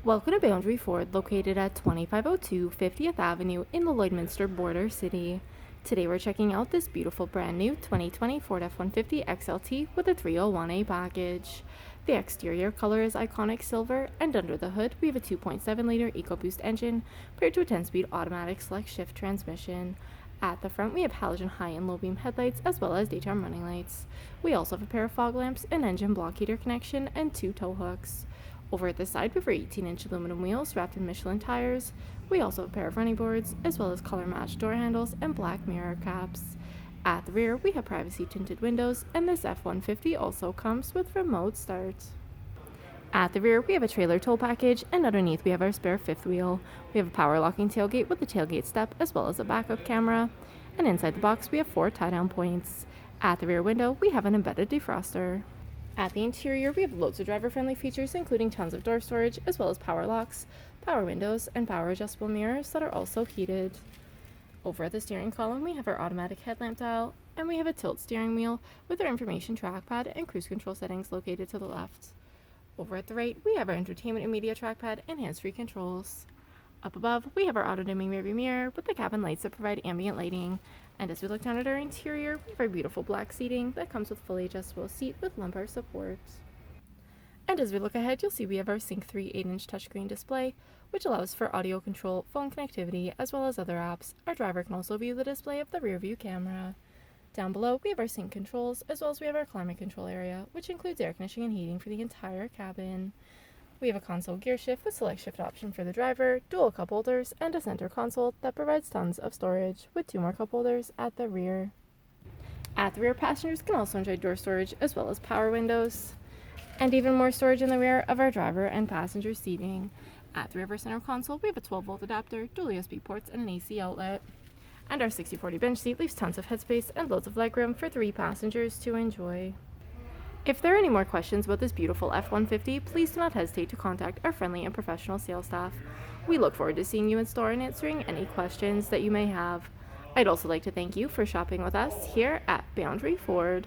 Welcome to Boundary Ford, located at 2502 50th Avenue in the Lloydminster border city. Today we're checking out this beautiful brand new 2020 Ford F-150 XLT with a 301A package. The exterior color is iconic silver, and under the hood we have a 2.7-liter EcoBoost engine paired to a 10-speed automatic select shift transmission. At the front we have halogen high and low beam headlights as well as daytime running lights. We also have a pair of fog lamps, an engine block heater connection, and 2 tow hooks. Over at the side, we have our 18-inch aluminum wheels wrapped in Michelin tires. We also have a pair of running boards, as well as color-matched door handles and black mirror caps. At the rear, we have privacy tinted windows, and this F-150 also comes with remote start. At the rear, we have a trailer tow package, and underneath we have our spare fifth wheel. We have a power locking tailgate with the tailgate step, as well as a backup camera. And inside the box, we have 4 tie-down points. At the rear window, we have an embedded defroster. At the interior, we have loads of driver-friendly features, including tons of door storage, as well as power locks, power windows, and power adjustable mirrors that are also heated. Over at the steering column, we have our automatic headlamp dial, and we have a tilt steering wheel with our information trackpad and cruise control settings located to the left. Over at the right, we have our entertainment and media trackpad and hands-free controls. Up above, we have our auto-dimming rearview mirror with the cabin lights that provide ambient lighting. And as we look down at our interior, we have our beautiful black seating that comes with fully adjustable seat with lumbar support. And as we look ahead, you'll see we have our Sync 3 8-inch touchscreen display, which allows for audio control, phone connectivity, as well as other apps. Our driver can also view the display of the rear view camera. Down below, we have our sync controls, as well as we have our climate control area, which includes air conditioning and heating for the entire cabin. We have a console gear shift with select shift option for the driver, dual cup holders, and a center console that provides tons of storage, with 2 more cup holders at the rear. At the rear, passengers can also enjoy door storage as well as power windows, and even more storage in the rear of our driver and passenger seating. At the rear of our center console, we have a 12-volt adapter, dual USB ports, and an AC outlet. And our 60/40 bench seat leaves tons of headspace and loads of legroom for 3 passengers to enjoy. If there are any more questions about this beautiful F-150, please do not hesitate to contact our friendly and professional sales staff. We look forward to seeing you in store and answering any questions that you may have. I'd also like to thank you for shopping with us here at Boundary Ford.